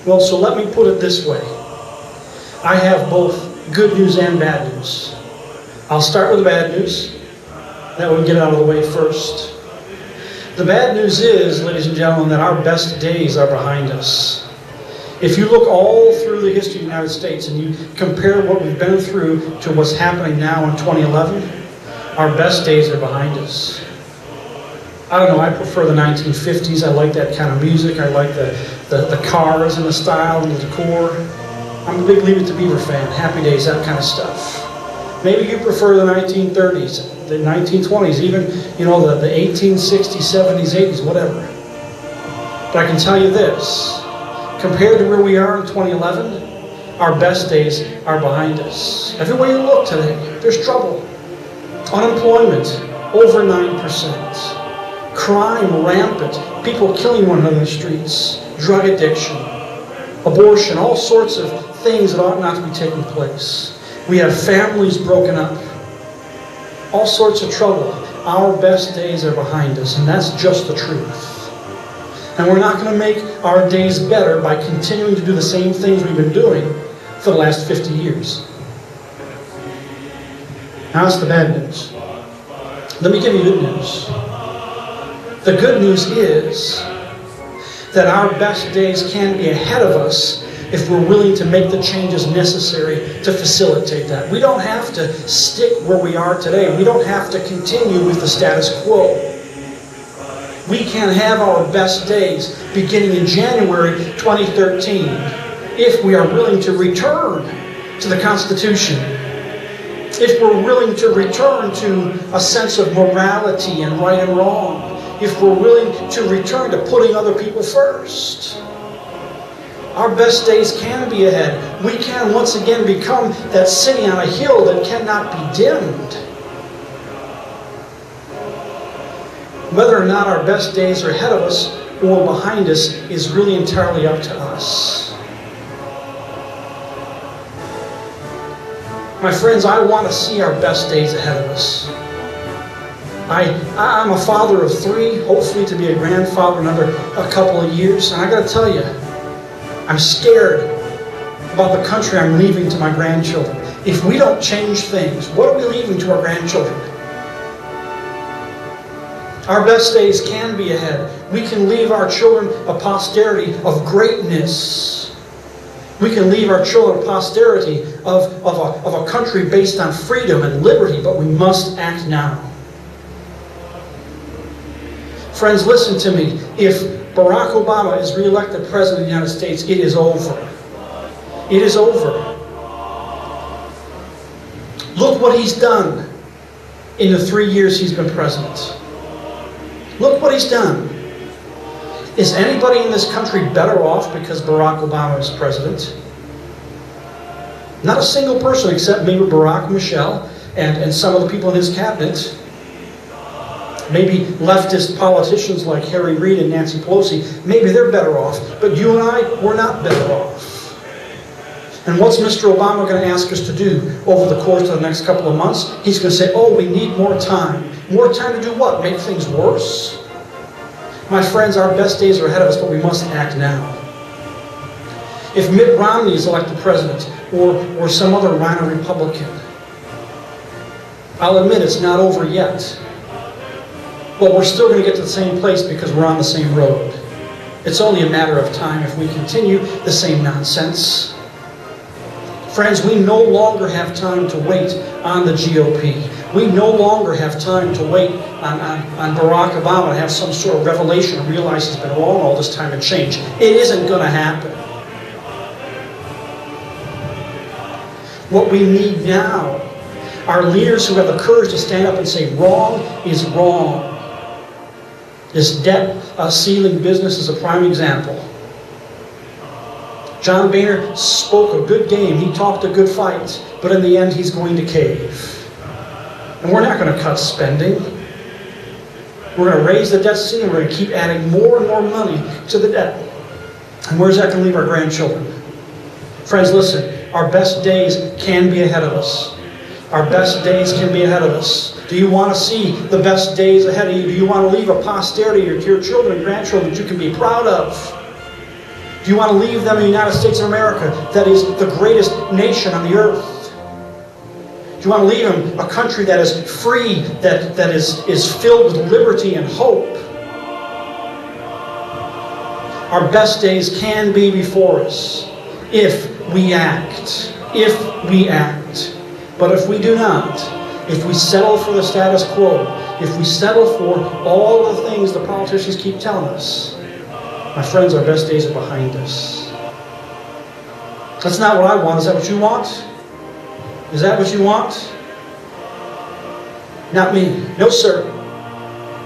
Well, so let me put it this way. I have both good news and bad news. I'll start with the bad news. That way we get it out of the way first. The bad news is, ladies and gentlemen, that our best days are behind us. If you look all through the history of the United States and you compare what we've been through to what's happening now in 2011, our best days are behind us. I don't know, I prefer the 1950s. I like that kind of music. I like the cars and the style and the decor. I'm a big Leave It to Beaver fan. Happy Days, that kind of stuff. Maybe you prefer the 1930s, the 1920s, even, the 1860s, 70s, 80s, whatever. But I can tell you this, compared to where we are in 2011, our best days are behind us. Everywhere you look today, there's trouble. Unemployment, over 9%. Crime, rampant. People killing one another in the streets. Drug addiction. Abortion, all sorts of things that ought not to be taking place. We have families broken up. All sorts of trouble. Our best days are behind us, and that's just the truth. And we're not going to make our days better by continuing to do the same things we've been doing for the last 50 years. Now that's the bad news. Let me give you good news. The good news is that our best days can be ahead of us if we're willing to make the changes necessary to facilitate that. We don't have to stick where we are today. We don't have to continue with the status quo. We can have our best days beginning in January 2013 if we are willing to return to the Constitution. If we're willing to return to a sense of morality and right and wrong. If we're willing to return to putting other people first. Our best days can be ahead. We can once again become that city on a hill that cannot be dimmed. Whether or not our best days are ahead of us or behind us is really entirely up to us. My friends, I want to see our best days ahead of us. I'm a father of 3, hopefully to be a grandfather another couple of years, and I got to tell you, I'm scared about the country I'm leaving to my grandchildren. If we don't change things, what are we leaving to our grandchildren? Our best days can be ahead. We can leave our children a posterity of greatness. We can leave our children a posterity of a country based on freedom and liberty, but we must act now. Friends, listen to me. If Barack Obama is re-elected President of the United States, it is over. It is over. Look what he's done in the 3 years he's been president. Look what he's done. Is anybody in this country better off because Barack Obama is president? Not a single person except maybe Barack, Michelle, and some of the people in his cabinet. Maybe leftist politicians like Harry Reid and Nancy Pelosi, maybe they're better off. But you and I, we're not better off. And what's Mr. Obama going to ask us to do over the course of the next couple of months? He's going to say, oh, we need more time. More time to do what? Make things worse? My friends, our best days are ahead of us, but we must act now. If Mitt Romney is elected president, or some other rhino Republican, I'll admit it's not over yet. But we're still going to get to the same place because we're on the same road. It's only a matter of time if we continue the same nonsense. Friends, we no longer have time to wait on the GOP. We no longer have time to wait on Barack Obama to have some sort of revelation and realize he's been wrong all this time and change. It isn't going to happen. What we need now are leaders who have the courage to stand up and say, wrong is wrong. This debt ceiling business is a prime example. John Boehner spoke a good game. He talked a good fight. But in the end, he's going to cave. And we're not going to cut spending. We're going to raise the debt ceiling. We're going to keep adding more and more money to the debt. And where's that going to leave our grandchildren? Friends, listen. Our best days can be ahead of us. Our best days can be ahead of us. Do you want to see the best days ahead of you? Do you want to leave a posterity to your children and grandchildren that you can be proud of? Do you want to leave them in the United States of America, that is the greatest nation on the earth? Do you want to leave them a country that is free, that is filled with liberty and hope? Our best days can be before us if we act. If we act. But if we do not, if we settle for the status quo, if we settle for all the things the politicians keep telling us, my friends, our best days are behind us. That's not what I want. Is that what you want? Is that what you want? Not me. No, sir.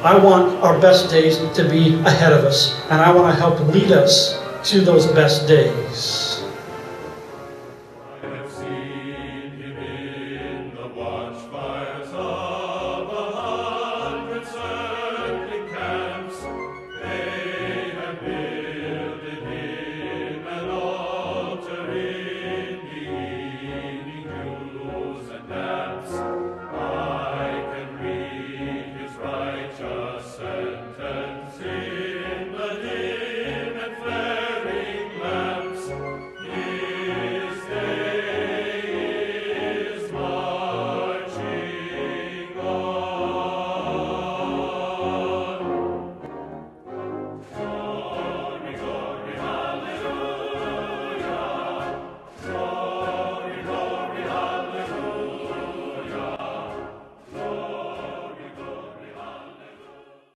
I want our best days to be ahead of us, and I want to help lead us to those best days.